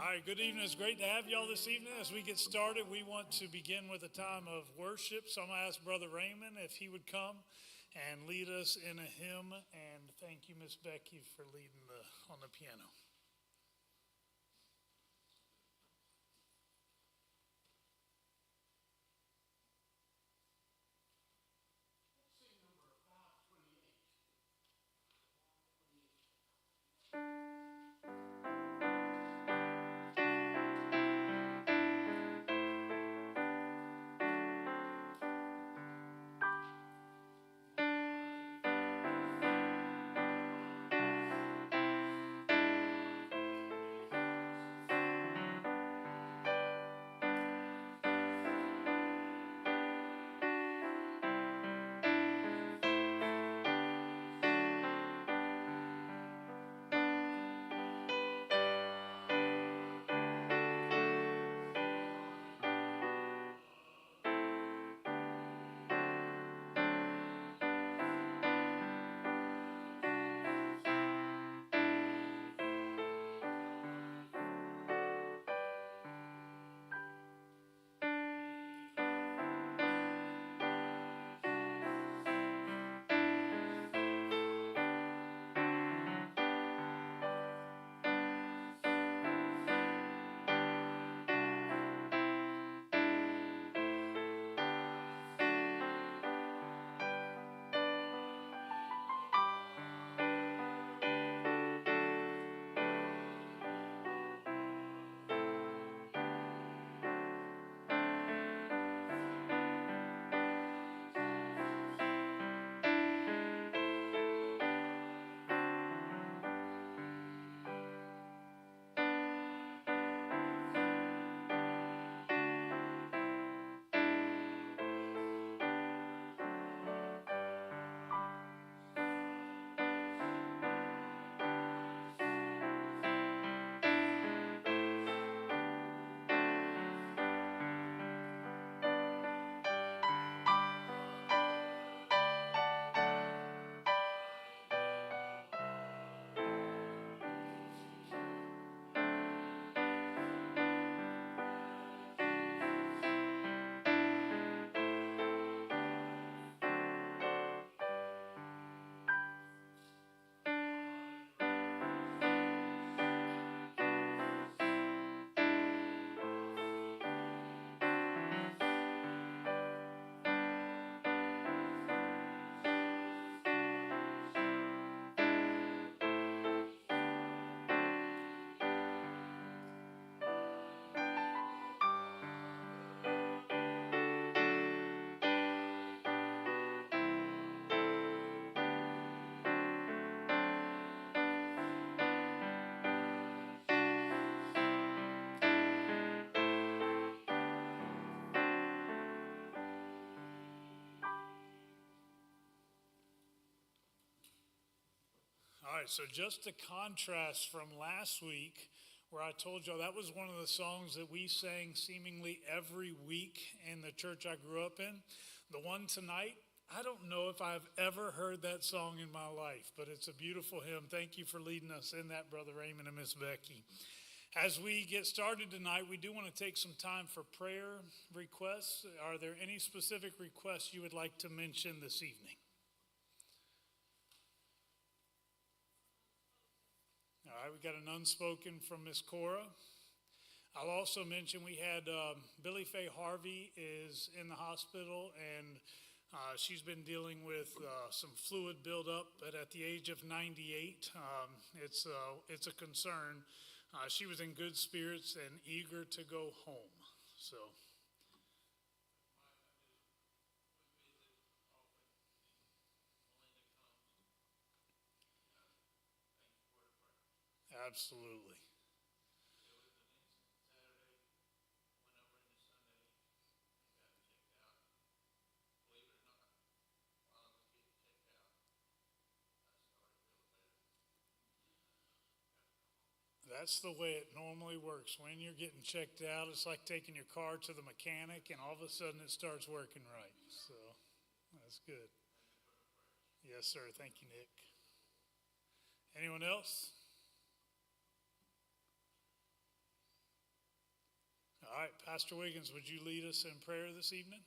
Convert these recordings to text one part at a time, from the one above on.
All right, good evening. It's great to have y'all this evening. As we get started, we want to begin with a time of worship. So I'm going to ask Brother Raymond if he would come and lead us in a hymn. And thank you, Miss Becky, for leading on the piano. All right, so just to contrast from last week, where I told y'all that was one of the songs that we sang seemingly every week in the church I grew up in. The one tonight, I don't know if I've ever heard that song in my life, but it's a beautiful hymn. Thank you for leading us in that, Brother Raymond and Miss Becky. As we get started tonight, we do want to take some time for prayer requests. Are there any specific requests you would like to mention this evening? All right, we got an unspoken from Miss Cora. I'll also mention we had Billy Faye Harvey is in the hospital, and she's been dealing with some fluid buildup, but at the age of 98, it's a concern. She was in good spirits and eager to go home. So. Absolutely. That's the way it normally works. When you're getting checked out, it's like taking your car to the mechanic and all of a sudden it starts working right. So that's good. Yes, sir. Thank you, Nick. Anyone else? All right, Pastor Wiggins, would you lead us in prayer this evening?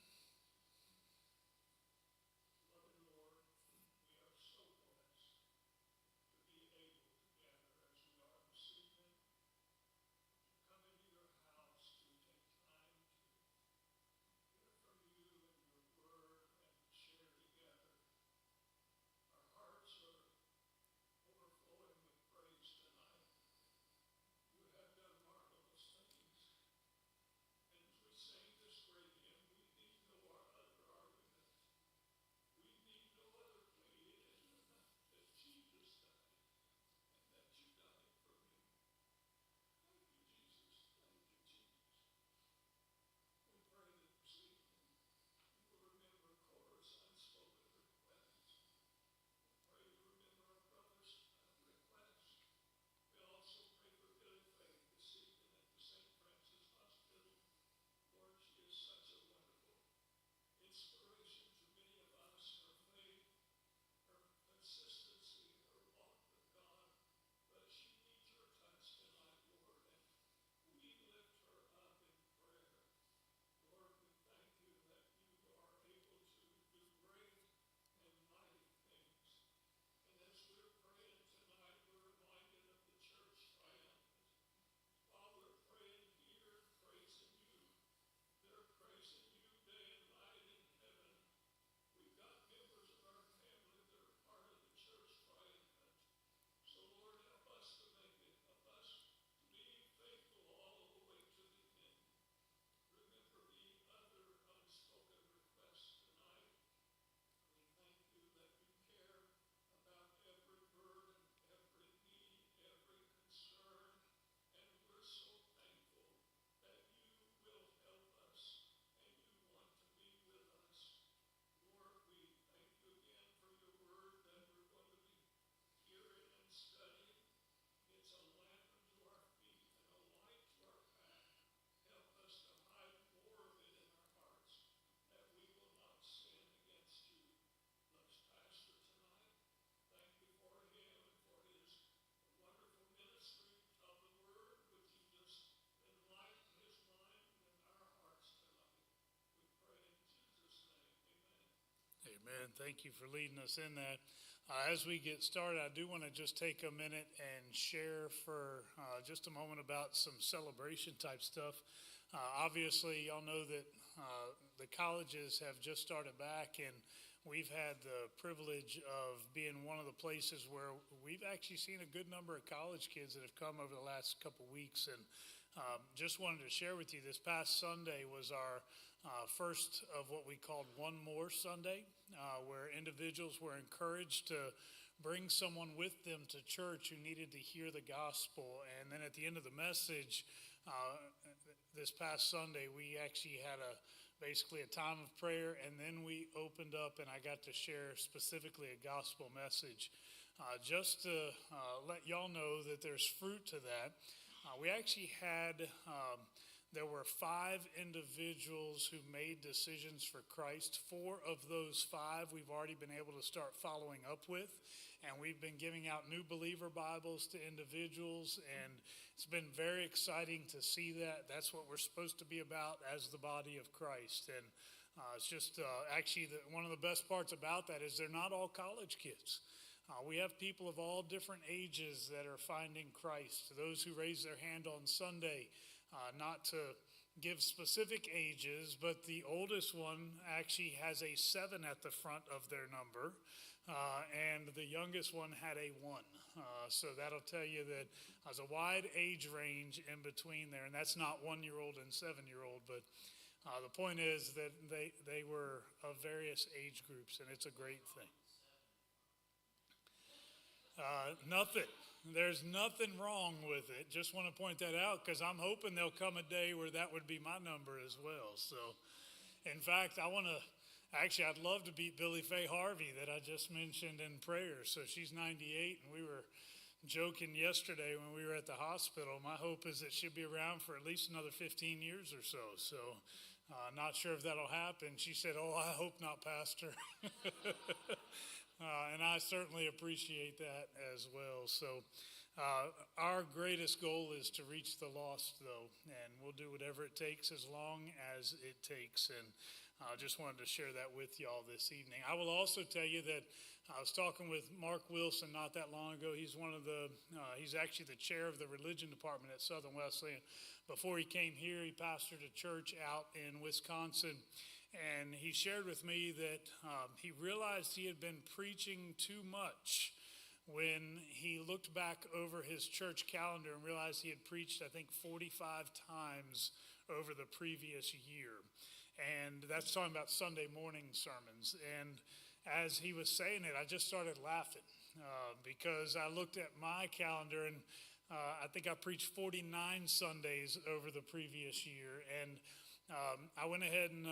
Amen. Thank you for leading us in that. As we get started, I do want to just take a minute and share for just a moment about some celebration type stuff. Obviously, y'all know that the colleges have just started back, and we've had the privilege of being one of the places where we've actually seen a good number of college kids that have come over the last couple weeks. And just wanted to share with you, this past Sunday was our first of what we called One More Sunday, where individuals were encouraged to bring someone with them to church who needed to hear the gospel. And then at the end of the message, this past Sunday, we actually had basically a time of prayer, and then we opened up and I got to share specifically a gospel message. Just to let y'all know that there's fruit to that. We actually had, there were 5 individuals who made decisions for Christ. 4 of those 5 we've already been able to start following up with. And we've been giving out new believer Bibles to individuals. And it's been very exciting to see that. That's what we're supposed to be about as the body of Christ. And it's just actually one of the best parts about that is they're not all college kids. We have people of all different ages that are finding Christ. Those who raise their hand on Sunday, not to give specific ages, but the oldest one actually has a 7 at the front of their number, and the youngest one had a 1. So that'll tell you that there's a wide age range in between there, and that's not 1-year-old and 7-year-old, but the point is that they were of various age groups, and it's a great thing. Nothing. There's nothing wrong with it. Just want to point that out because I'm hoping there'll come a day where that would be my number as well. So, in fact, I'd love to beat Billy Faye Harvey that I just mentioned in prayer. So she's 98, and we were joking yesterday when we were at the hospital. My hope is that she'll be around for at least another 15 years or so. So, not sure if that'll happen. She said, "Oh, I hope not, Pastor." And I certainly appreciate that as well. So Our greatest goal is to reach the lost, though, and we'll do whatever it takes as long as it takes. And I just wanted to share that with y'all this evening. I will also tell you that I was talking with Mark Wilson not that long ago. He's he's actually the chair of the religion department at Southern Wesleyan. Before he came here, he pastored a church out in Wisconsin. And he shared with me that he realized he had been preaching too much when he looked back over his church calendar and realized he had preached, I think, 45 times over the previous year. And that's talking about Sunday morning sermons. And as he was saying it, I just started laughing because I looked at my calendar and I think I preached 49 Sundays over the previous year. And I went ahead and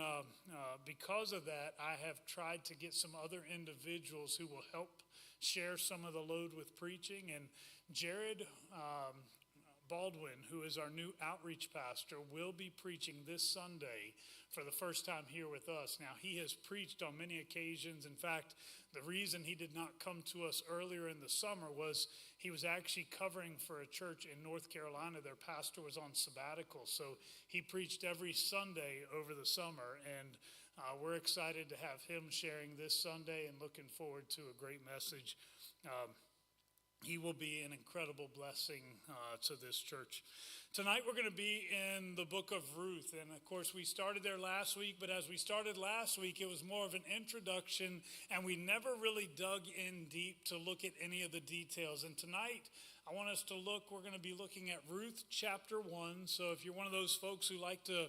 because of that, I have tried to get some other individuals who will help share some of the load with preaching. And Jared Baldwin, who is our new outreach pastor, will be preaching this Sunday for the first time here with us. Now, he has preached on many occasions. In fact, the reason he did not come to us earlier in the summer was he was actually covering for a church in North Carolina. Their pastor was on sabbatical, so he preached every Sunday over the summer, and we're excited to have him sharing this Sunday and looking forward to a great message. He will be an incredible blessing to this church. Tonight we're going to be in the book of Ruth, and of course we started there last week, but as we started last week, it was more of an introduction, and we never really dug in deep to look at any of the details. And tonight I want us to we're going to be looking at Ruth chapter 1, so if you're one of those folks who like to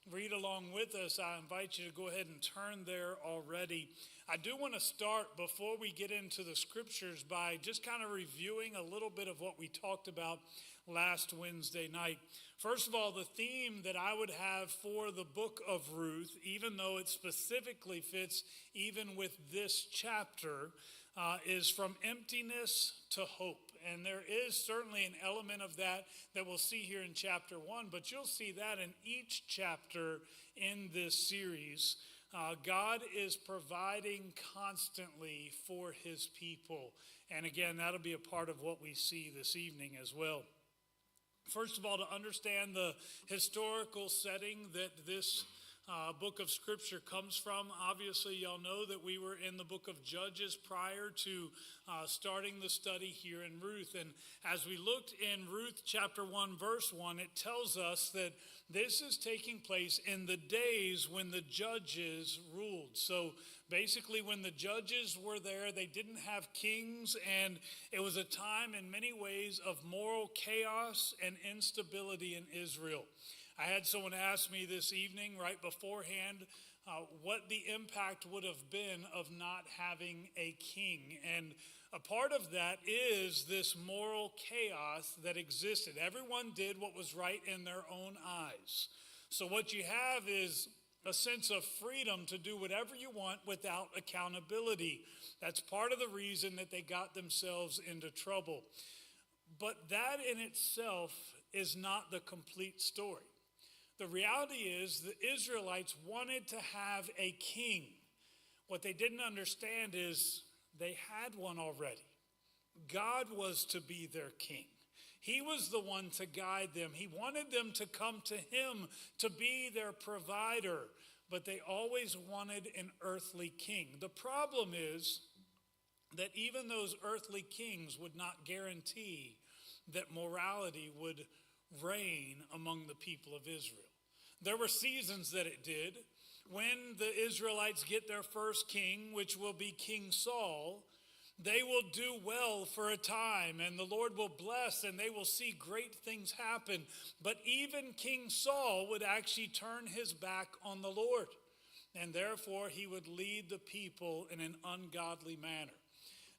read along with us, I invite you to go ahead and turn there already. I do want to start, before we get into the scriptures, by just kind of reviewing a little bit of what we talked about last Wednesday night. First of all, the theme that I would have for the book of Ruth, even though it specifically fits even with this chapter, is from emptiness to hope. And there is certainly an element of that we'll see here in chapter 1, but you'll see that in each chapter in this series. God is providing constantly for his people. And again, that'll be a part of what we see this evening as well. First of all, to understand the historical setting that this book of Scripture comes from, obviously y'all know that we were in the book of Judges prior to starting the study here in Ruth. And as we looked in Ruth chapter 1 verse 1, it tells us that this is taking place in the days when the judges ruled. So basically when the judges were there, they didn't have kings, and it was a time in many ways of moral chaos and instability in Israel. I had someone ask me this evening right beforehand what the impact would have been of not having a king. And a part of that is this moral chaos that existed. Everyone did what was right in their own eyes. So what you have is a sense of freedom to do whatever you want without accountability. That's part of the reason that they got themselves into trouble. But that in itself is not the complete story. The reality is the Israelites wanted to have a king. What they didn't understand is they had one already. God was to be their king. He was the one to guide them. He wanted them to come to him to be their provider, but they always wanted an earthly king. The problem is that even those earthly kings would not guarantee that morality would reign among the people of Israel. There were seasons that it did. When the Israelites get their first king, which will be King Saul, they will do well for a time, and the Lord will bless, and they will see great things happen. But even King Saul would actually turn his back on the Lord, and therefore he would lead the people in an ungodly manner.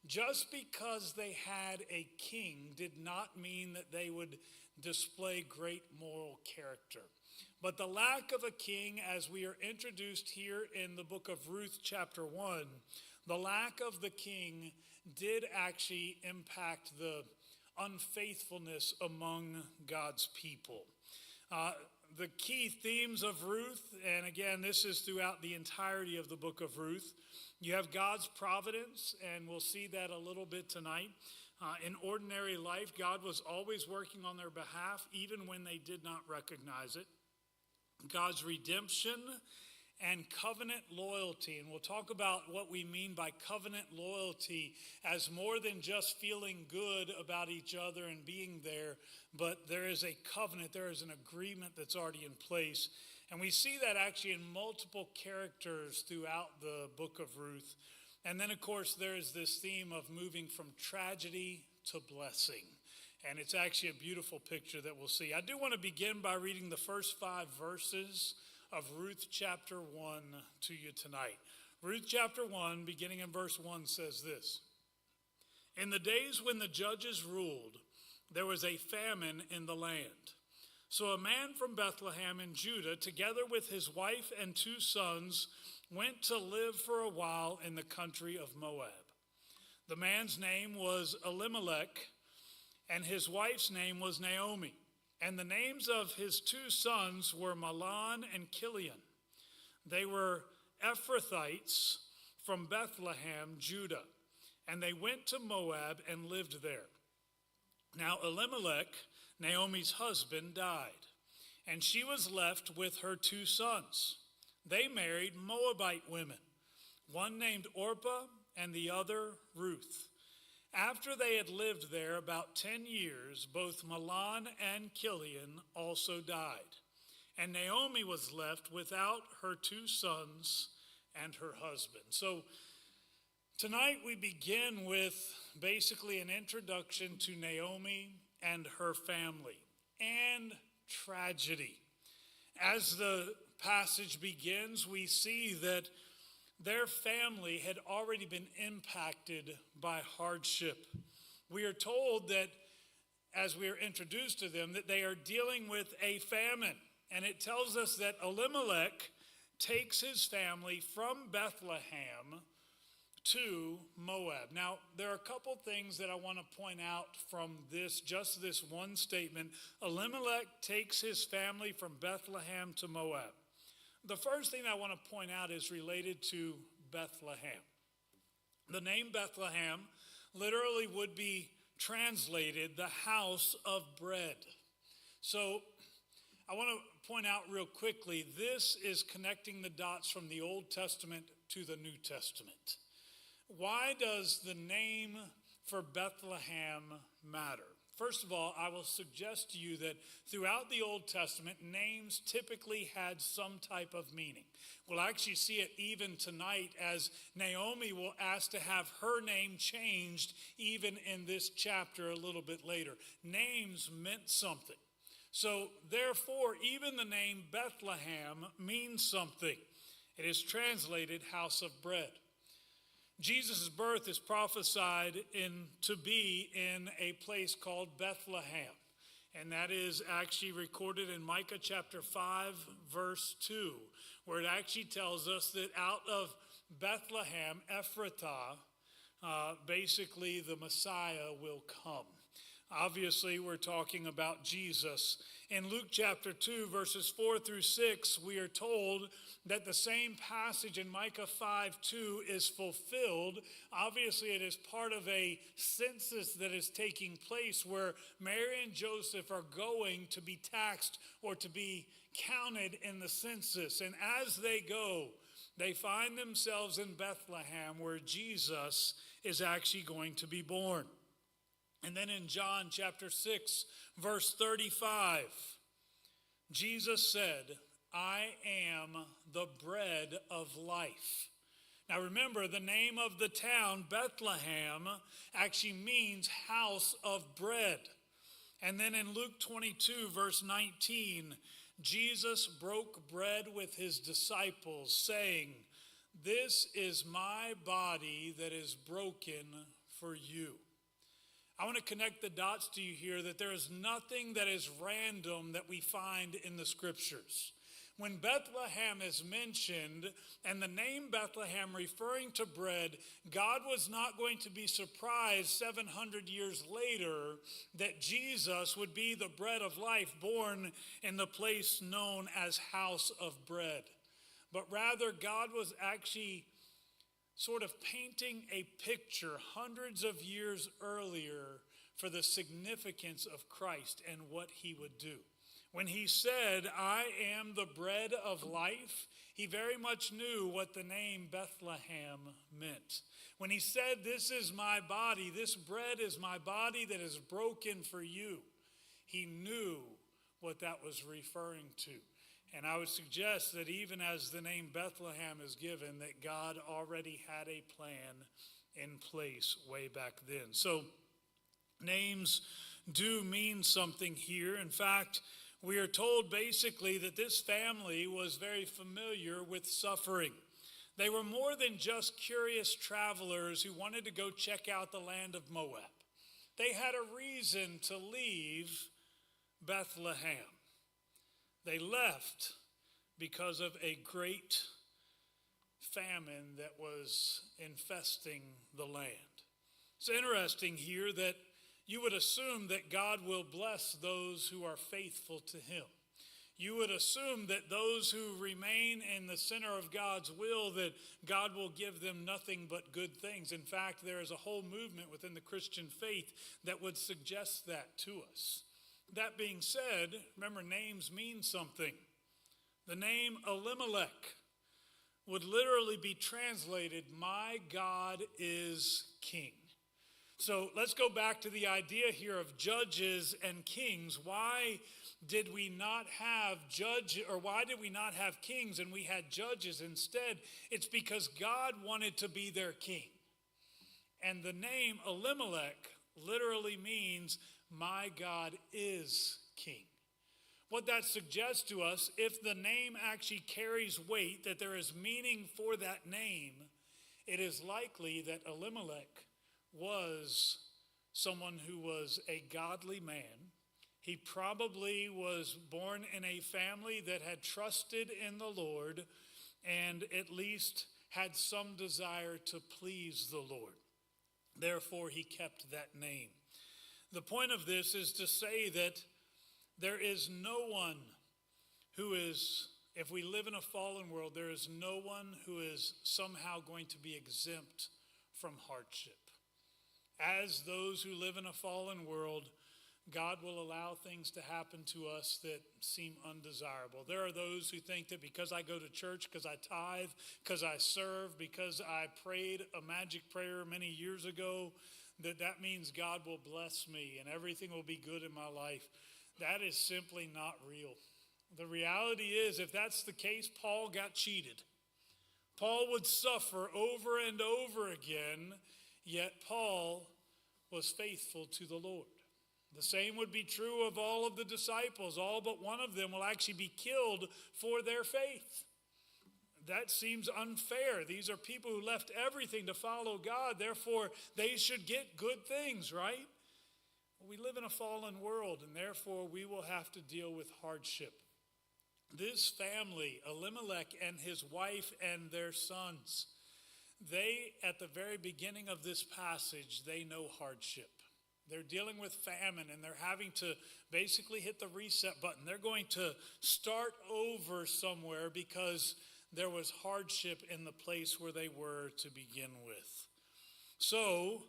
Just because they had a king did not mean that they would display great moral character. But the lack of a king, as we are introduced here in the book of Ruth chapter 1, the lack of the king did actually impact the unfaithfulness among God's people. The key themes of Ruth, and again, this is throughout the entirety of the book of Ruth. You have God's providence, and we'll see that a little bit tonight. In ordinary life, God was always working on their behalf, even when they did not recognize it. God's redemption and covenant loyalty. And we'll talk about what we mean by covenant loyalty as more than just feeling good about each other and being there, but there is a covenant, there is an agreement that's already in place. And we see that actually in multiple characters throughout the book of Ruth. And then, of course, there is this theme of moving from tragedy to blessing. And it's actually a beautiful picture that we'll see. I do want to begin by reading the first 5 verses of Ruth chapter 1 to you tonight. Ruth chapter 1, beginning in verse 1, says this. In the days when the judges ruled, there was a famine in the land. So a man from Bethlehem in Judah, together with his wife and 2 sons, went to live for a while in the country of Moab. The man's name was Elimelech, and his wife's name was Naomi. And the names of his 2 sons were Mahlon and Chilion. They were Ephrathites from Bethlehem, Judah, and they went to Moab and lived there. Now Elimelech, Naomi's husband, died, and she was left with her 2 sons. They married Moabite women, one named Orpah and the other Ruth. After they had lived there about 10 years, both Mahlon and Chilion also died, and Naomi was left without her 2 sons and her husband. So tonight we begin with basically an introduction to Naomi and her family and tragedy. As the passage begins, we see that their family had already been impacted by hardship. We are told that, as we are introduced to them, that they are dealing with a famine. And it tells us that Elimelech takes his family from Bethlehem to Moab. Now, there are a couple things that I want to point out from just this one statement. Elimelech takes his family from Bethlehem to Moab. The first thing I want to point out is related to Bethlehem. The name Bethlehem literally would be translated the house of bread. So I want to point out real quickly, this is connecting the dots from the Old Testament to the New Testament. Why does the name for Bethlehem matter? First of all, I will suggest to you that throughout the Old Testament, names typically had some type of meaning. We'll actually see it even tonight as Naomi will ask to have her name changed even in this chapter a little bit later. Names meant something. So therefore, even the name Bethlehem means something. It is translated house of bread. Jesus' birth is prophesied to be in a place called Bethlehem. And that is actually recorded in Micah chapter 5, verse 2, where it actually tells us that out of Bethlehem, Ephrathah, basically the Messiah will come. Obviously, we're talking about Jesus. In Luke chapter 2, verses 4 through 6, we are told that the same passage in Micah 5:2 is fulfilled. Obviously, it is part of a census that is taking place where Mary and Joseph are going to be taxed or to be counted in the census. And as they go, they find themselves in Bethlehem, where Jesus is actually going to be born. And then in John chapter 6, verse 35, Jesus said, I am the bread of life. Now remember, the name of the town, Bethlehem, actually means house of bread. And then in Luke 22, verse 19, Jesus broke bread with his disciples, saying, this is my body that is broken for you. I want to connect the dots to you here that there is nothing that is random that we find in the scriptures. When Bethlehem is mentioned and the name Bethlehem referring to bread, God was not going to be surprised 700 years later that Jesus would be the bread of life born in the place known as house of bread. But rather, God was actually sort of painting a picture hundreds of years earlier for the significance of Christ and what he would do. When he said, "I am the bread of life," he very much knew what the name Bethlehem meant. When he said, "This is my body, this bread is my body that is broken for you," he knew what that was referring to. And I would suggest that even as the name Bethlehem is given, that God already had a plan in place way back then. So names do mean something here. In fact, we are told basically that this family was very familiar with suffering. They were more than just curious travelers who wanted to go check out the land of Moab. They had a reason to leave Bethlehem. They left because of a great famine that was infesting the land. It's interesting here that you would assume that God will bless those who are faithful to him. You would assume that those who remain in the center of God's will, that God will give them nothing but good things. In fact, there is a whole movement within the Christian faith that would suggest that to us. That being said, remember, names mean something. The name Elimelech would literally be translated, "My God is king." So let's go back to the idea here of judges and kings. Why did we not have kings and we had judges instead? It's because God wanted to be their king. And the name Elimelech literally means, "My God is king." What that suggests to us, if the name actually carries weight, that there is meaning for that name, it is likely that Elimelech was someone who was a godly man. He probably was born in a family that had trusted in the Lord and at least had some desire to please the Lord. Therefore, he kept that name. The point of this is to say that there is no one who is, if we live in a fallen world, there is no one who is somehow going to be exempt from hardship. As those who live in a fallen world, God will allow things to happen to us that seem undesirable. There are those who think that because I go to church, because I tithe, because I serve, because I prayed a magic prayer many years ago, that means God will bless me and everything will be good in my life. That is simply not real. The reality is, if that's the case, Paul got cheated. Paul would suffer over and over again, yet Paul was faithful to the Lord. The same would be true of all of the disciples. All but one of them will actually be killed for their faith. That seems unfair. These are people who left everything to follow God. Therefore, they should get good things, right? We live in a fallen world, and therefore we will have to deal with hardship. This family, Elimelech and his wife and their sons, they, at the very beginning of this passage, they know hardship. They're dealing with famine, and they're having to basically hit the reset button. They're going to start over somewhere because there was hardship in the place where they were to begin with. So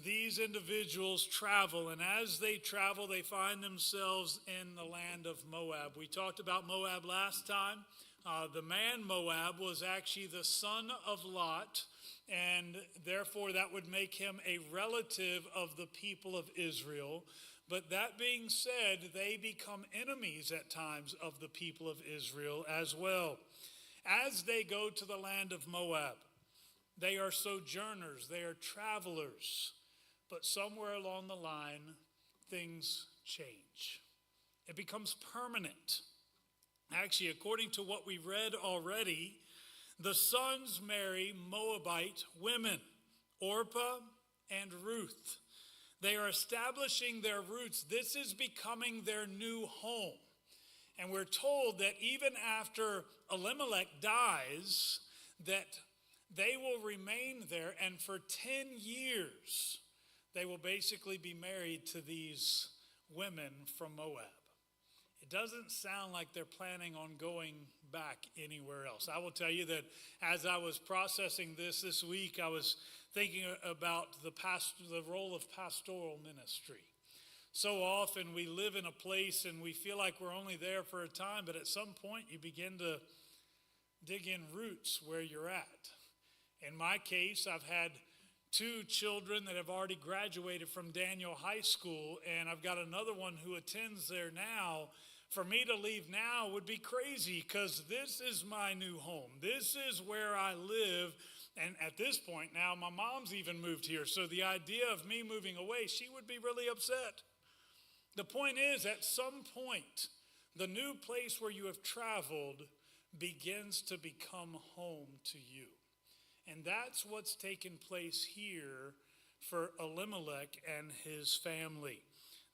these individuals travel, and as they travel, they find themselves in the land of Moab. We talked about Moab last time. The man Moab was actually the son of Lot, and therefore that would make him a relative of the people of Israel. But that being said, they become enemies at times of the people of Israel as well. As they go to the land of Moab, they are sojourners, they are travelers. But somewhere along the line, things change. It becomes permanent. Actually, according to what we read already, the sons marry Moabite women, Orpah and Ruth. They are establishing their roots. This is becoming their new home. And we're told that even after Elimelech dies, that they will remain there, and for 10 years, they will basically be married to these women from Moab. it doesn't sound like they're planning on going back anywhere else. I will tell you that as I was processing this week, I was thinking about the role of pastoral ministry. So often we live in a place and we feel like we're only there for a time, but at some point you begin to dig in roots where you're at. In my case, I've had 2 children that have already graduated from Daniel High School, and I've got another one who attends there now. For me to leave now would be crazy because this is my new home. This is where I live. And at this point now, my mom's even moved here. So the idea of me moving away, she would be really upset. The point is, at some point, the new place where you have traveled begins to become home to you. And that's what's taken place here for Elimelech and his family.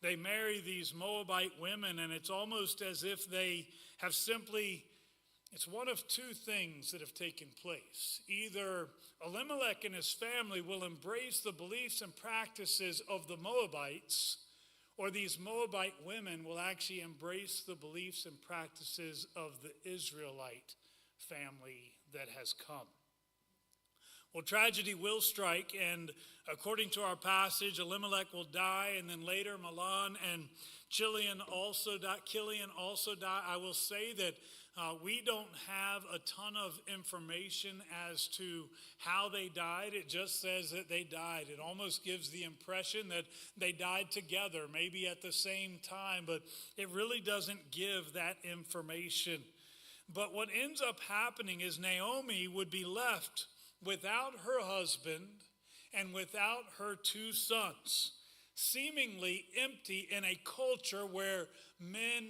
They marry these Moabite women, and it's almost as if they have it's one of 2 things that have taken place. Either Elimelech and his family will embrace the beliefs and practices of the Moabites, or these Moabite women will actually embrace the beliefs and practices of the Israelite family that has come. Well, tragedy will strike, and according to our passage, Elimelech will die, and then later Mahlon and Chilion also die. I will say that we don't have a ton of information as to how they died. It just says that they died. It almost gives the impression that they died together, maybe at the same time, but it really doesn't give that information. But what ends up happening is Naomi would be left without her husband and without her 2 sons, seemingly empty in a culture where men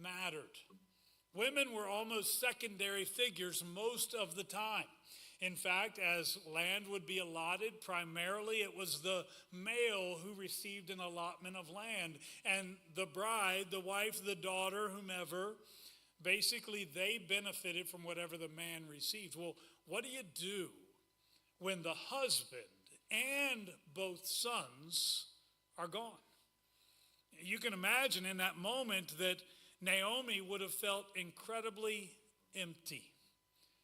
mattered. Women were almost secondary figures most of the time. In fact, as land would be allotted, primarily it was the male who received an allotment of land. And the bride, the wife, the daughter, whomever, basically they benefited from whatever the man received. Well, what do you do when the husband and both sons are gone? You can imagine in that moment that Naomi would have felt incredibly empty.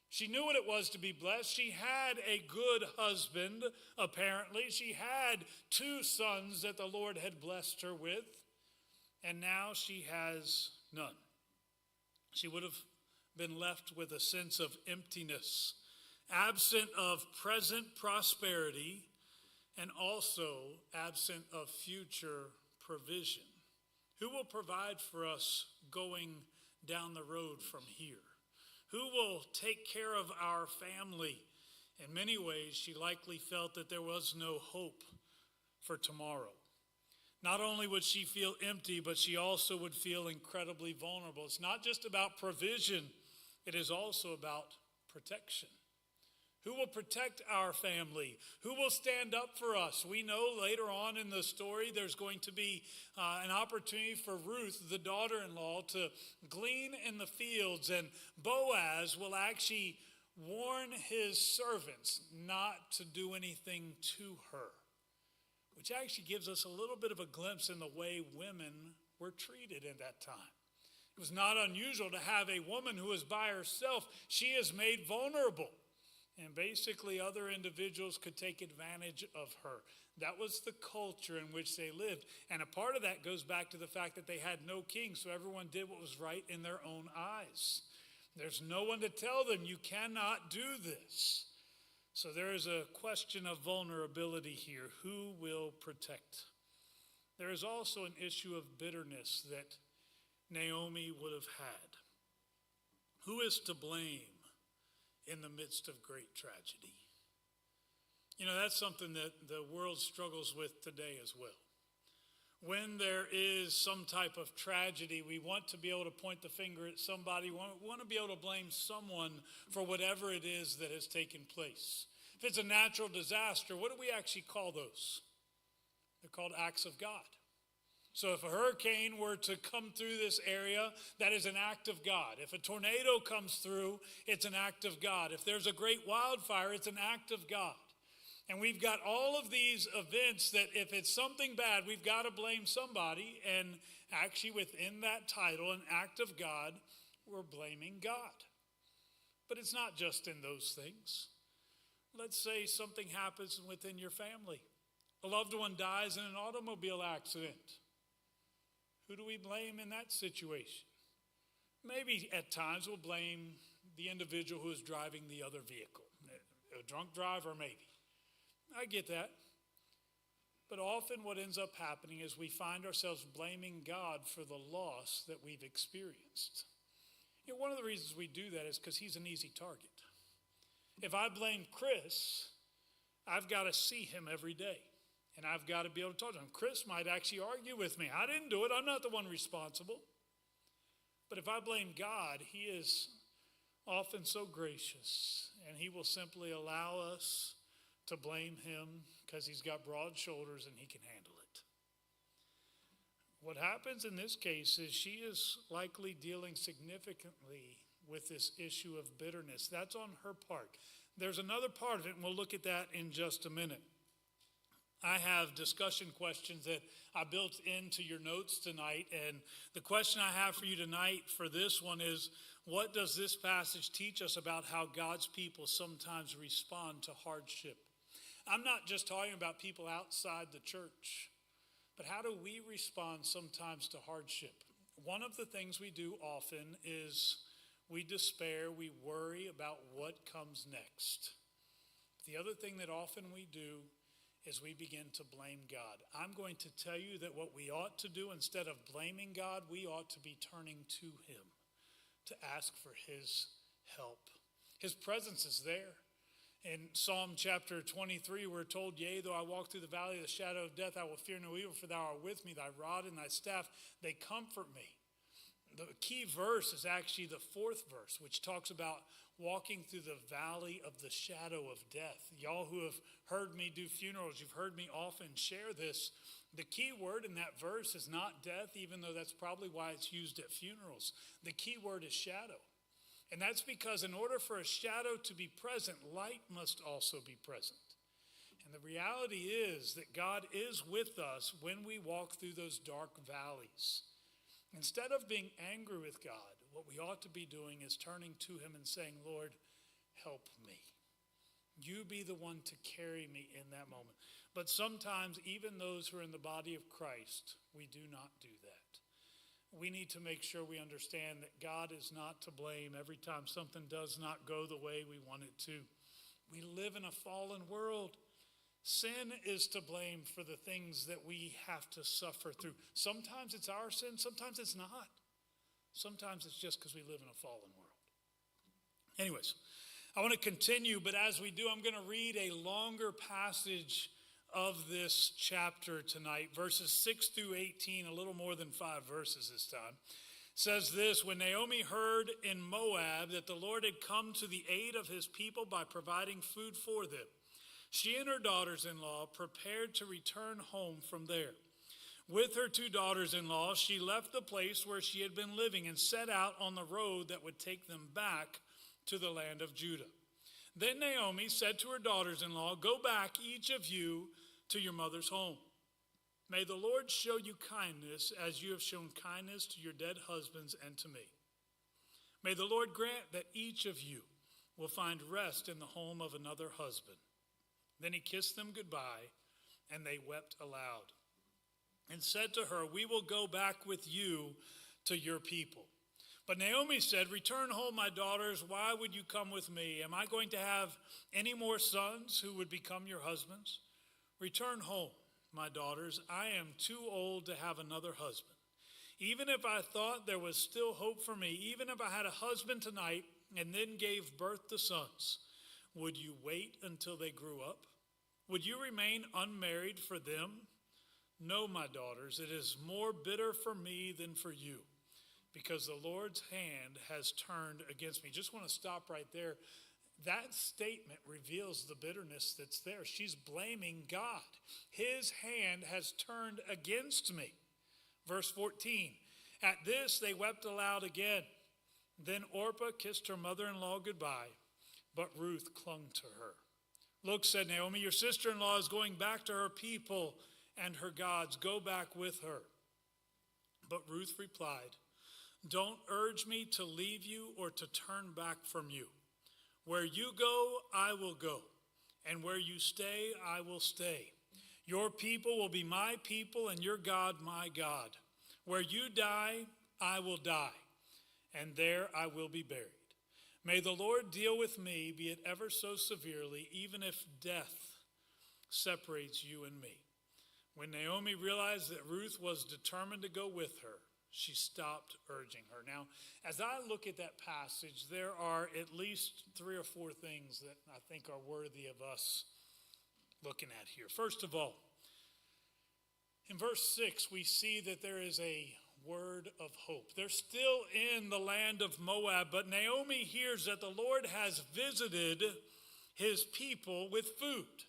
She knew what it was to be blessed. She had a good husband, apparently. She had 2 sons that the Lord had blessed her with, and now she has none. She would have been left with a sense of emptiness, absent of present prosperity, and also absent of future provision. Who will provide for us going down the road from here? Who will take care of our family? In many ways, she likely felt that there was no hope for tomorrow. Not only would she feel empty, but she also would feel incredibly vulnerable. It's not just about provision, it is also about protection. Who will protect our family? Who will stand up for us? We know later on in the story there's going to be an opportunity for Ruth, the daughter-in-law, to glean in the fields, and Boaz will actually warn his servants not to do anything to her, which actually gives us a little bit of a glimpse in the way women were treated in that time. It was not unusual to have a woman who is by herself. She is made vulnerable. And basically other individuals could take advantage of her. That was the culture in which they lived. And a part of that goes back to the fact that they had no king, so everyone did what was right in their own eyes. There's no one to tell them, you cannot do this. So there is a question of vulnerability here. Who will protect? There is also an issue of bitterness that Naomi would have had. Who is to blame in the midst of great tragedy? You know, that's something that the world struggles with today as well. When there is some type of tragedy, we want to be able to point the finger at somebody. We want to be able to blame someone for whatever it is that has taken place. If it's a natural disaster, what do we actually call those? They're called acts of God. So if a hurricane were to come through this area, that is an act of God. If a tornado comes through, it's an act of God. If there's a great wildfire, it's an act of God. And we've got all of these events that if it's something bad, we've got to blame somebody. And actually within that title, an act of God, we're blaming God. But it's not just in those things. Let's say something happens within your family. A loved one dies in an automobile accident. Who do we blame in that situation? Maybe at times we'll blame the individual who is driving the other vehicle. A drunk driver, maybe. I get that. But often what ends up happening is we find ourselves blaming God for the loss that we've experienced. One of the reasons we do that is because he's an easy target. If I blame Chris, I've got to see him every day. And I've got to be able to talk to him. Chris might actually argue with me. I didn't do it. I'm not the one responsible. But if I blame God, he is often so gracious. And he will simply allow us to blame him because he's got broad shoulders and he can handle it. What happens in this case is she is likely dealing significantly with this issue of bitterness. That's on her part. There's another part of it, and we'll look at that in just a minute. I have discussion questions that I built into your notes tonight, and the question I have for you tonight for this one is, what does this passage teach us about how God's people sometimes respond to hardship? I'm not just talking about people outside the church, but how do we respond sometimes to hardship? One of the things we do often is we despair, we worry about what comes next. The other thing that often we do is we begin to blame God. I'm going to tell you that what we ought to do, instead of blaming God, we ought to be turning to him to ask for his help. His presence is there. In Psalm chapter 23, we're told, yea, though I walk through the valley of the shadow of death, I will fear no evil, for thou art with me, thy rod and thy staff, they comfort me. The key verse is actually the fourth verse, which talks about walking through the valley of the shadow of death. Y'all who have heard me do funerals, you've heard me often share this. The key word in that verse is not death, even though that's probably why it's used at funerals. The key word is shadow. And that's because in order for a shadow to be present, light must also be present. And the reality is that God is with us when we walk through those dark valleys. Instead of being angry with God, what we ought to be doing is turning to him and saying, Lord, help me. You be the one to carry me in that moment. But sometimes, even those who are in the body of Christ, we do not do that. We need to make sure we understand that God is not to blame every time something does not go the way we want it to. We live in a fallen world. Sin is to blame for the things that we have to suffer through. Sometimes it's our sin, sometimes it's not. Sometimes it's just because we live in a fallen world. Anyways, I want to continue, but as we do, I'm going to read a longer passage of this chapter tonight, verses 6 through 18, a little more than 5 verses this time. It says this, when Naomi heard in Moab that the Lord had come to the aid of his people by providing food for them, she and her daughters-in-law prepared to return home from there. With her 2 daughters-in-law, she left the place where she had been living and set out on the road that would take them back to the land of Judah. Then Naomi said to her daughters-in-law, go back, each of you, to your mother's home. May the Lord show you kindness as you have shown kindness to your dead husbands and to me. May the Lord grant that each of you will find rest in the home of another husband. Then he kissed them goodbye, and they wept aloud, and said to her, we will go back with you to your people. But Naomi said, return home, my daughters. Why would you come with me? Am I going to have any more sons who would become your husbands? Return home, my daughters. I am too old to have another husband. Even if I thought there was still hope for me, even if I had a husband tonight and then gave birth to sons, would you wait until they grew up? Would you remain unmarried for them? No, my daughters, it is more bitter for me than for you, because the Lord's hand has turned against me. Just want to stop right there. That statement reveals the bitterness that's there. She's blaming God. His hand has turned against me. Verse 14, at this they wept aloud again. Then Orpah kissed her mother-in-law goodbye, but Ruth clung to her. Look, said Naomi, your sister-in-law is going back to her people and her gods. Go back with her. But Ruth replied, don't urge me to leave you or to turn back from you. Where you go, I will go, and where you stay, I will stay. Your people will be my people, and your God, my God. Where you die, I will die, and there I will be buried. May the Lord deal with me, be it ever so severely, even if death separates you and me. When Naomi realized that Ruth was determined to go with her, she stopped urging her. Now, as I look at that passage, there are at least 3 or 4 things that I think are worthy of us looking at here. First of all, in verse 6, we see that there is a word of hope. They're still in the land of Moab, but Naomi hears that the Lord has visited his people with food.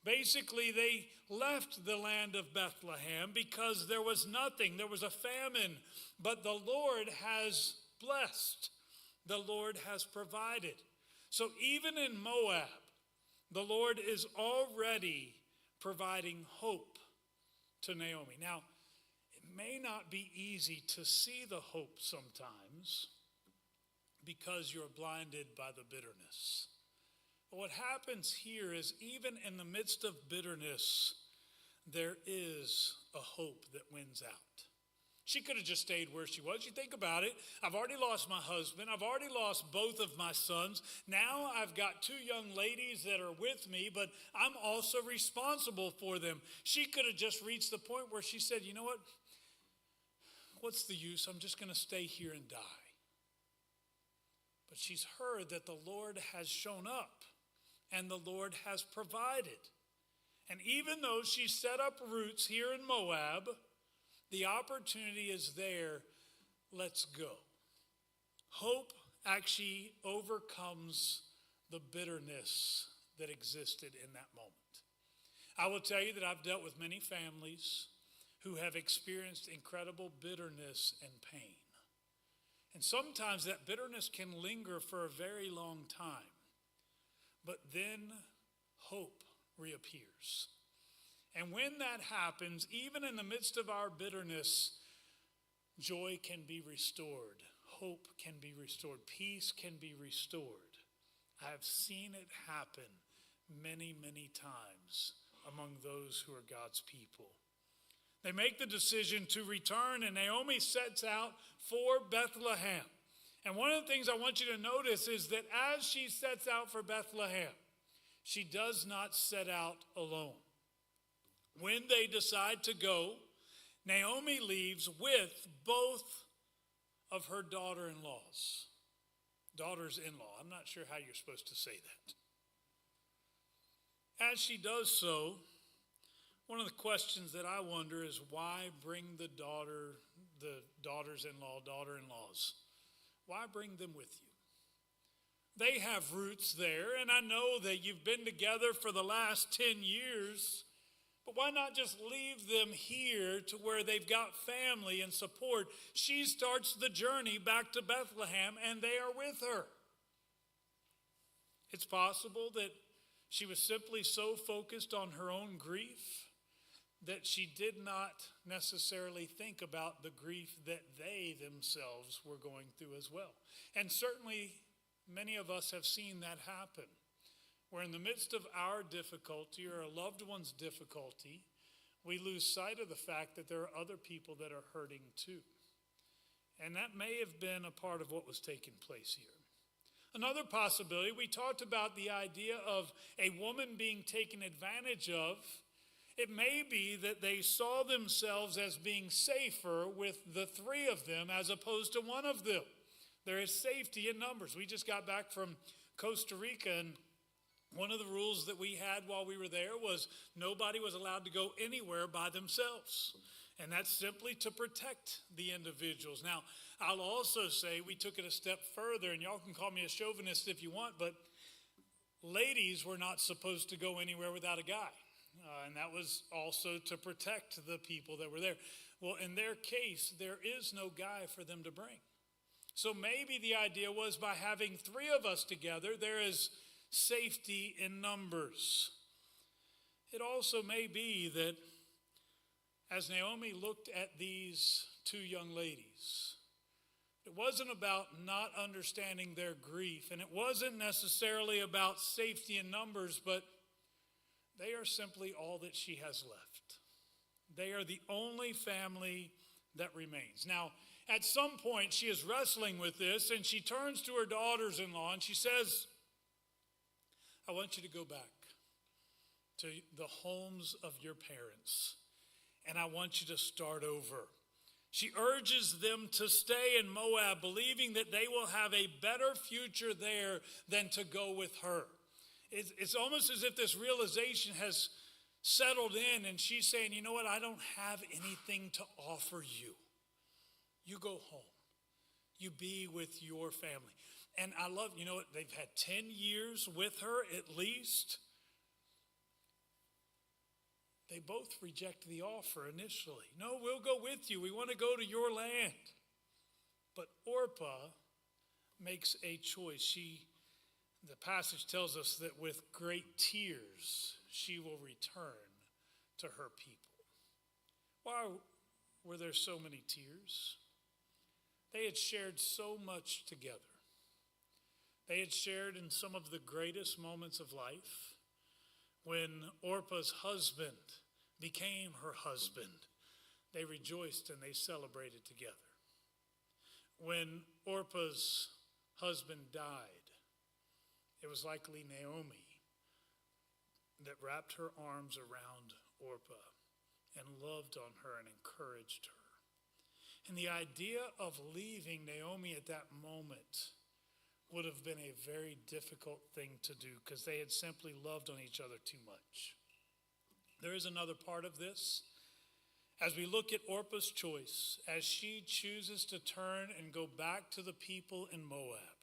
Basically, they left the land of Bethlehem because there was nothing. There was a famine, but the Lord has blessed. The Lord has provided. So even in Moab, the Lord is already providing hope to Naomi. Now, it may not be easy to see the hope sometimes because you're blinded by the bitterness. But what happens here is even in the midst of bitterness, there is a hope that wins out. She could have just stayed where she was. You think about it. I've already lost my husband. I've already lost both of my sons. Now I've got 2 young ladies that are with me, but I'm also responsible for them. She could have just reached the point where she said, you know what? What's the use? I'm just going to stay here and die. But she's heard that the Lord has shown up and the Lord has provided. And even though she set up roots here in Moab, the opportunity is there. Let's go. Hope actually overcomes the bitterness that existed in that moment. I will tell you that I've dealt with many families who have experienced incredible bitterness and pain. And sometimes that bitterness can linger for a very long time. But then hope reappears. And when that happens, even in the midst of our bitterness, joy can be restored. Hope can be restored. Peace can be restored. I have seen it happen many, many times among those who are God's people. They make the decision to return, and Naomi sets out for Bethlehem. And one of the things I want you to notice is that as she sets out for Bethlehem, she does not set out alone. When they decide to go, Naomi leaves with both of her daughters-in-law. I'm not sure how you're supposed to say that. As she does so, one of the questions that I wonder is why bring the daughters-in-laws? Why bring them with you? They have roots there, and I know that you've been together for the last 10 years, but why not just leave them here to where they've got family and support? She starts the journey back to Bethlehem, and they are with her. It's possible that she was simply so focused on her own grief that she did not necessarily think about the grief that they themselves were going through as well. And certainly many of us have seen that happen, where in the midst of our difficulty or a loved one's difficulty, we lose sight of the fact that there are other people that are hurting too. And that may have been a part of what was taking place here. Another possibility, we talked about the idea of a woman being taken advantage of. It may be that they saw themselves as being safer with the 3 of them as opposed to one of them. There is safety in numbers. We just got back from Costa Rica, and one of the rules that we had while we were there was nobody was allowed to go anywhere by themselves. And that's simply to protect the individuals. Now, I'll also say we took it a step further, and y'all can call me a chauvinist if you want, but ladies were not supposed to go anywhere without a guy. And that was also to protect the people that were there. Well, in their case, there is no guy for them to bring. So maybe the idea was by having 3 of us together, there is safety in numbers. It also may be that as Naomi looked at these two young ladies, it wasn't about not understanding their grief, and it wasn't necessarily about safety in numbers, but they are simply all that she has left. They are the only family that remains. Now, at some point, she is wrestling with this, and she turns to her daughters-in-law, and she says, I want you to go back to the homes of your parents, and I want you to start over. She urges them to stay in Moab, believing that they will have a better future there than to go with her. It's almost as if this realization has settled in, and she's saying, you know what, I don't have anything to offer you. You go home. You be with your family. And I love, you know what, they've had 10 years with her at least. They both reject the offer initially. No, we'll go with you. We want to go to your land. But Orpah makes a choice. The passage tells us that with great tears, she will return to her people. Why were there so many tears? They had shared so much together. They had shared in some of the greatest moments of life. When Orpah's husband became her husband, they rejoiced and they celebrated together. When Orpah's husband died, it was likely Naomi that wrapped her arms around Orpah and loved on her and encouraged her. And the idea of leaving Naomi at that moment would have been a very difficult thing to do because they had simply loved on each other too much. There is another part of this. As we look at Orpah's choice, as she chooses to turn and go back to the people in Moab,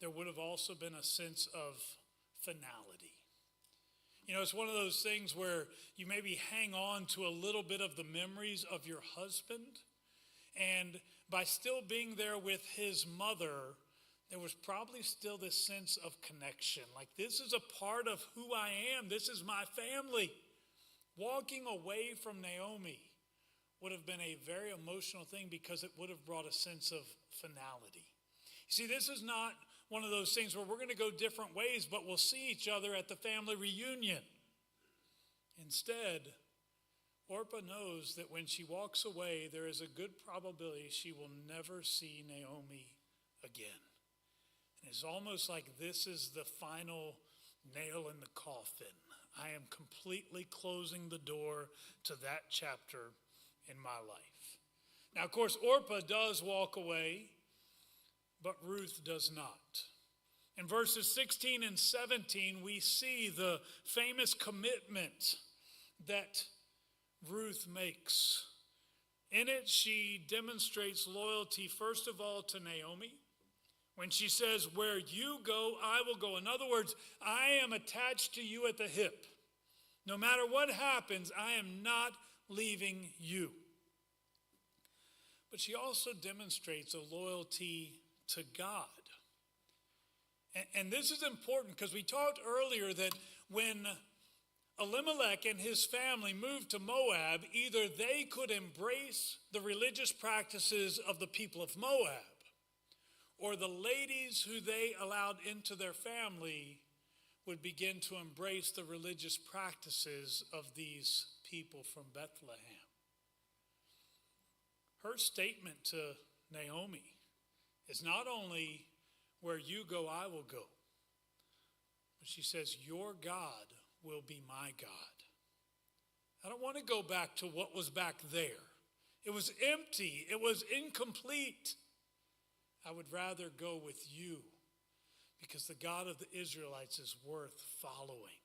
there would have also been a sense of finality. You know, it's one of those things where you maybe hang on to a little bit of the memories of your husband, and by still being there with his mother, there was probably still this sense of connection. Like, this is a part of who I am. This is my family. Walking away from Naomi would have been a very emotional thing because it would have brought a sense of finality. You see, this is not one of those things where we're going to go different ways, but we'll see each other at the family reunion. Instead, Orpah knows that when she walks away, there is a good probability she will never see Naomi again. And it's almost like this is the final nail in the coffin. I am completely closing the door to that chapter in my life. Now, of course, Orpah does walk away, but Ruth does not. In verses 16 and 17, we see the famous commitment that Ruth makes. In it, she demonstrates loyalty, first of all, to Naomi. When she says, where you go, I will go. In other words, I am attached to you at the hip. No matter what happens, I am not leaving you. But she also demonstrates a loyalty to God. And this is important because we talked earlier that when Elimelech and his family moved to Moab, either they could embrace the religious practices of the people of Moab, or the ladies who they allowed into their family would begin to embrace the religious practices of these people from Bethlehem. Her statement to Naomi is not only, where you go, I will go, but she says, your God will be my God. I don't want to go back to what was back there. It was empty. It was incomplete. I would rather go with you because the God of the Israelites is worth following.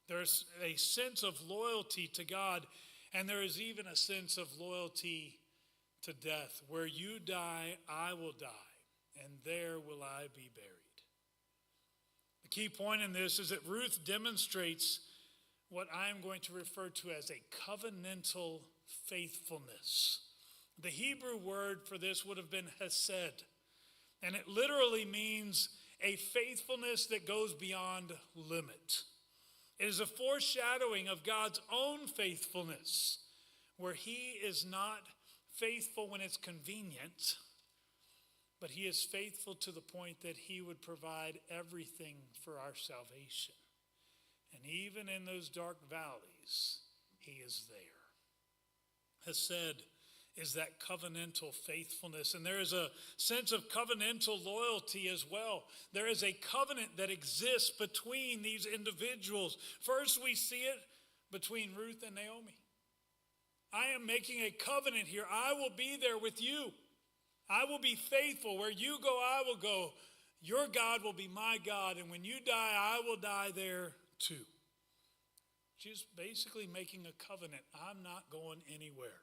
There's a sense of loyalty to God, and there is even a sense of loyalty to death. Where you die, I will die, and there will I be buried. The key point in this is that Ruth demonstrates what I am going to refer to as a covenantal faithfulness. The Hebrew word for this would have been hesed, and it literally means a faithfulness that goes beyond limit. It is a foreshadowing of God's own faithfulness, where he is not faithful when it's convenient, but he is faithful to the point that he would provide everything for our salvation. And even in those dark valleys, he is there. Hesed is that covenantal faithfulness. And there is a sense of covenantal loyalty as well. There is a covenant that exists between these individuals. First, we see it between Ruth and Naomi. I am making a covenant here. I will be there with you. I will be faithful. Where you go, I will go. Your God will be my God. And when you die, I will die there too. She's basically making a covenant. I'm not going anywhere.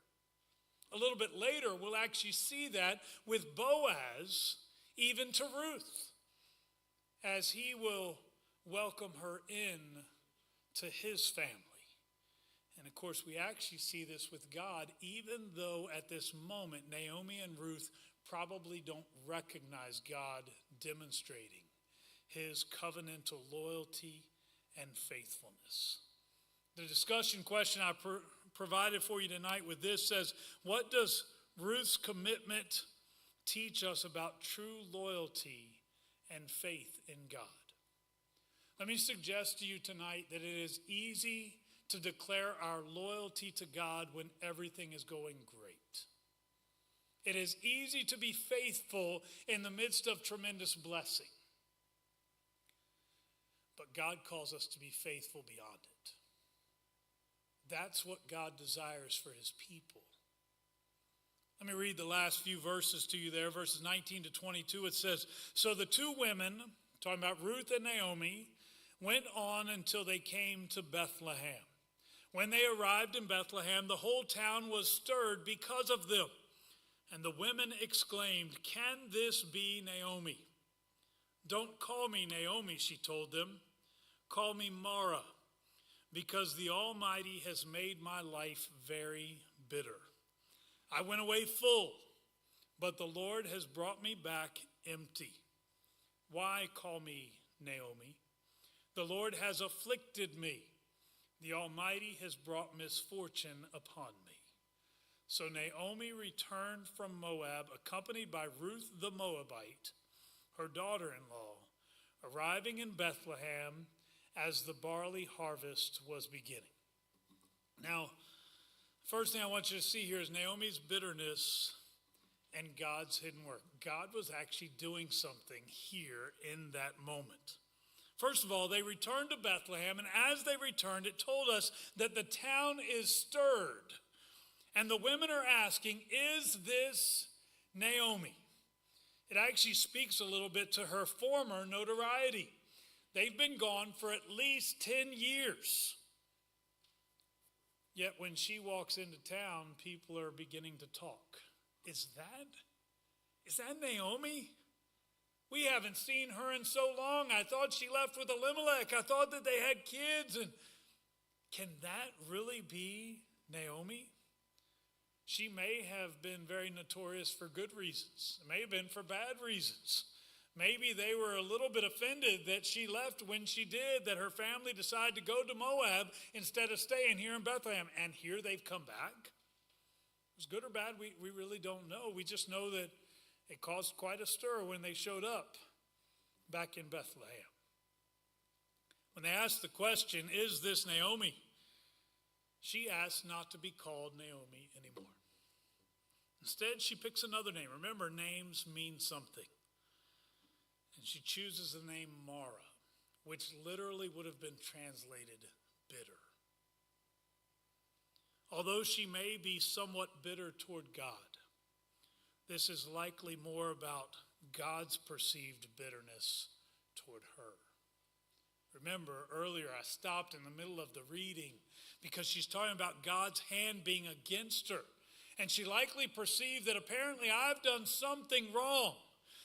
A little bit later, we'll actually see that with Boaz, even to Ruth, as he will welcome her in to his family. And of course, we actually see this with God, even though at this moment, Naomi and Ruth probably don't recognize God demonstrating his covenantal loyalty and faithfulness. The discussion question I provided for you tonight with this says, what does Ruth's commitment teach us about true loyalty and faith in God? Let me suggest to you tonight that it is easy to declare our loyalty to God when everything is going great. It is easy to be faithful in the midst of tremendous blessing. But God calls us to be faithful beyond it. That's what God desires for his people. Let me read the last few verses to you there, verses 19 to 22. It says, so the two women, talking about Ruth and Naomi, went on until they came to Bethlehem. When they arrived in Bethlehem, the whole town was stirred because of them. And the women exclaimed, can this be Naomi? Don't call me Naomi, she told them. Call me Mara, because the Almighty has made my life very bitter. I went away full, but the Lord has brought me back empty. Why call me Naomi? The Lord has afflicted me. The Almighty has brought misfortune upon me. So Naomi returned from Moab, accompanied by Ruth the Moabite, her daughter-in-law, arriving in Bethlehem as the barley harvest was beginning. Now, first thing I want you to see here is Naomi's bitterness and God's hidden work. God was actually doing something here in that moment. First of all, they returned to Bethlehem, and as they returned, it told us that the town is stirred. And the women are asking, is this Naomi? It actually speaks a little bit to her former notoriety. They've been gone for at least 10 years. Yet when she walks into town, people are beginning to talk. Is that Naomi? We haven't seen her in so long. I thought she left with Elimelech. I thought that they had kids. And can that really be Naomi? She may have been very notorious for good reasons. It may have been for bad reasons. Maybe they were a little bit offended that she left when she did, that her family decided to go to Moab instead of staying here in Bethlehem. And here they've come back. It was good or bad, we really don't know. We just know that it caused quite a stir when they showed up back in Bethlehem. When they asked the question, is this Naomi? She asked not to be called Naomi anymore. Instead, she picks another name. Remember, names mean something. And she chooses the name Mara, which literally would have been translated bitter. Although she may be somewhat bitter toward God, this is likely more about God's perceived bitterness toward her. Remember, earlier I stopped in the middle of the reading because she's talking about God's hand being against her. And she likely perceived that apparently I've done something wrong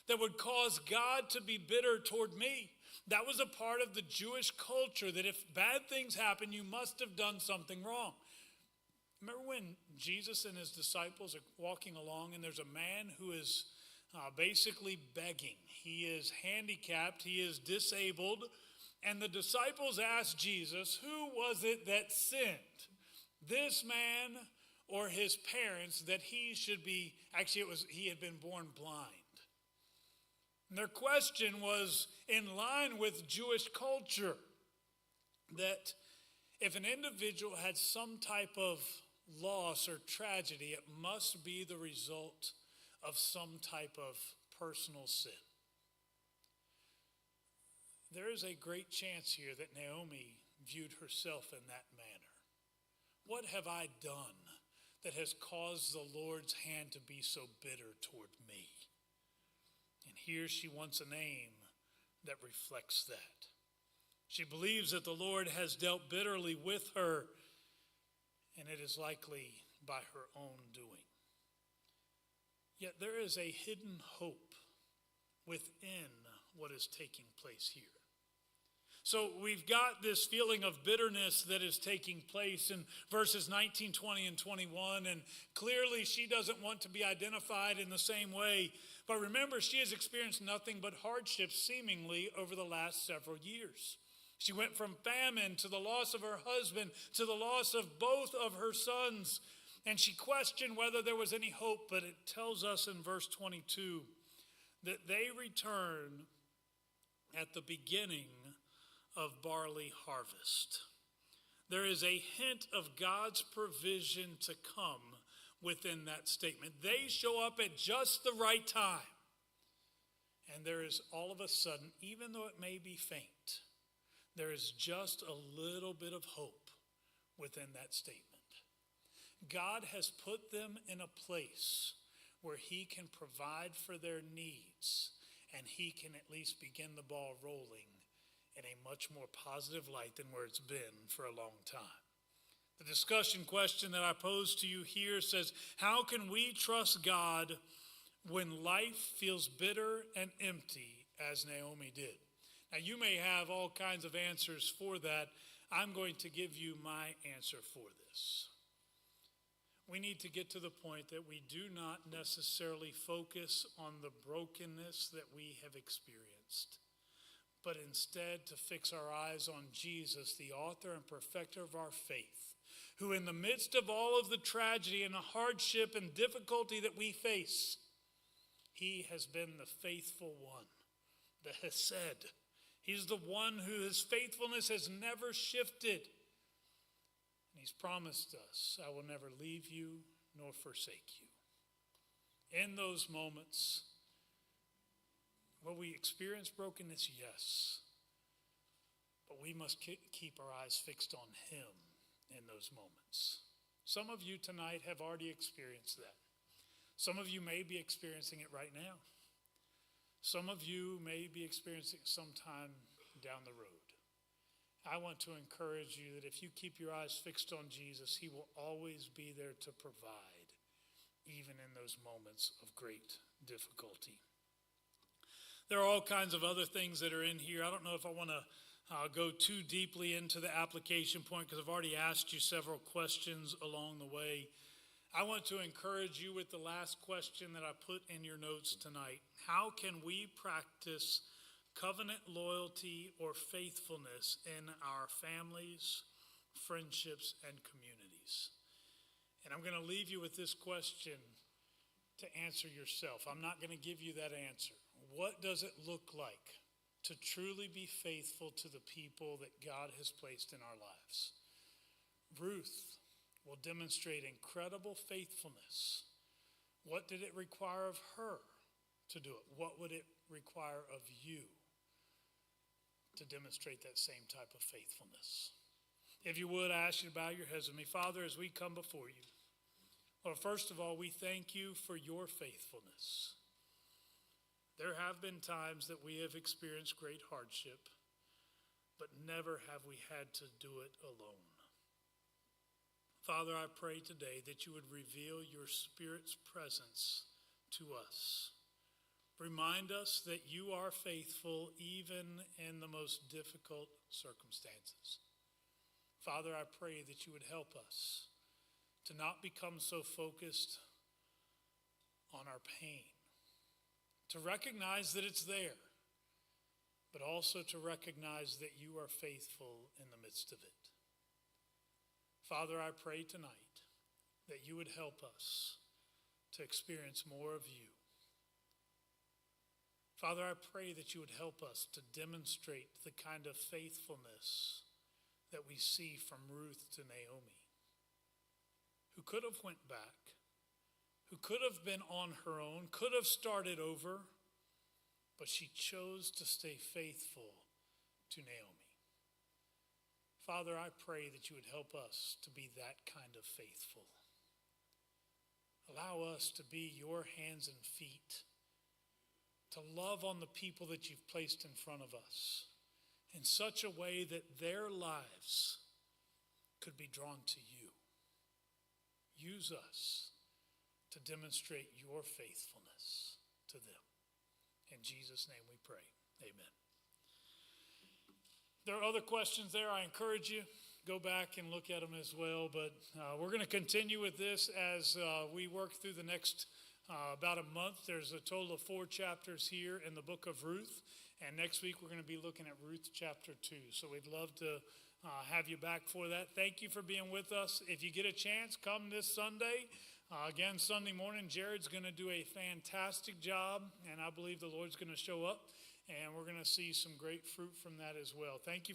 that would cause God to be bitter toward me. That was a part of the Jewish culture, that if bad things happen, you must have done something wrong. Remember when Jesus and his disciples are walking along and there's a man who is basically begging. He is handicapped, he is disabled, and the disciples asked Jesus, who was it that sinned, this man or his parents, that he should be, actually he had been born blind. And their question was in line with Jewish culture, that if an individual had some type of loss or tragedy, it must be the result of some type of personal sin. There is a great chance here that Naomi viewed herself in that manner. What have I done that has caused the Lord's hand to be so bitter toward me? And here she wants a name that reflects that. She believes that the Lord has dealt bitterly with her, and it is likely by her own doing. Yet there is a hidden hope within what is taking place here. So we've got this feeling of bitterness that is taking place in verses 19, 20, and 21, and clearly she doesn't want to be identified in the same way. But remember, she has experienced nothing but hardships seemingly over the last several years. She went from famine to the loss of her husband to the loss of both of her sons, and she questioned whether there was any hope, but it tells us in verse 22 that they return at the beginning of barley harvest. There is a hint of God's provision to come within that statement. They show up at just the right time. And there is all of a sudden, even though it may be faint, there is just a little bit of hope within that statement. God has put them in a place where he can provide for their needs, and he can at least begin the ball rolling in a much more positive light than where it's been for a long time. The discussion question that I pose to you here says, how can we trust God when life feels bitter and empty, as Naomi did? Now, you may have all kinds of answers for that. I'm going to give you my answer for this. We need to get to the point that we do not necessarily focus on the brokenness that we have experienced, but instead to fix our eyes on Jesus, the author and perfecter of our faith, who in the midst of all of the tragedy and the hardship and difficulty that we face, he has been the faithful one, the Hesed. He's the one whose faithfulness has never shifted. And he's promised us, I will never leave you nor forsake you. In those moments, will we experience brokenness? Yes. But we must keep our eyes fixed on him in those moments. Some of you tonight have already experienced that. Some of you may be experiencing it right now. Some of you may be experiencing it sometime down the road. I want to encourage you that if you keep your eyes fixed on Jesus, he will always be there to provide, even in those moments of great difficulty. There are all kinds of other things that are in here. I don't know if I want to go too deeply into the application point because I've already asked you several questions along the way. I want to encourage you with the last question that I put in your notes tonight. How can we practice covenant loyalty or faithfulness in our families, friendships, and communities? And I'm going to leave you with this question to answer yourself. I'm not going to give you that answer. What does it look like to truly be faithful to the people that God has placed in our lives? Ruth will demonstrate incredible faithfulness. What did it require of her to do it? What would it require of you to demonstrate that same type of faithfulness? If you would, I ask you to bow your heads with me. Father, as we come before you, Lord, first of all, we thank you for your faithfulness. There have been times that we have experienced great hardship, but never have we had to do it alone. Father, I pray today that you would reveal your Spirit's presence to us. Remind us that you are faithful even in the most difficult circumstances. Father, I pray that you would help us to not become so focused on our pain, to recognize that it's there, but also to recognize that you are faithful in the midst of it. Father, I pray tonight that you would help us to experience more of you. Father, I pray that you would help us to demonstrate the kind of faithfulness that we see from Ruth to Naomi, who could have went back, who could have been on her own, could have started over, but she chose to stay faithful to Naomi. Father, I pray that you would help us to be that kind of faithful. Allow us to be your hands and feet, to love on the people that you've placed in front of us in such a way that their lives could be drawn to you. Use us to demonstrate your faithfulness to them. In Jesus' name we pray. Amen. There are other questions there. I encourage you, go back and look at them as well. But we're going to continue with this as we work through the next about a month. There's a total of 4 chapters here in the book of Ruth. And next week we're going to be looking at Ruth chapter 2. So we'd love to have you back for that. Thank you for being with us. If you get a chance, come this Sunday. Again, Sunday morning, Jared's going to do a fantastic job, and I believe the Lord's going to show up, and we're going to see some great fruit from that as well. Thank you for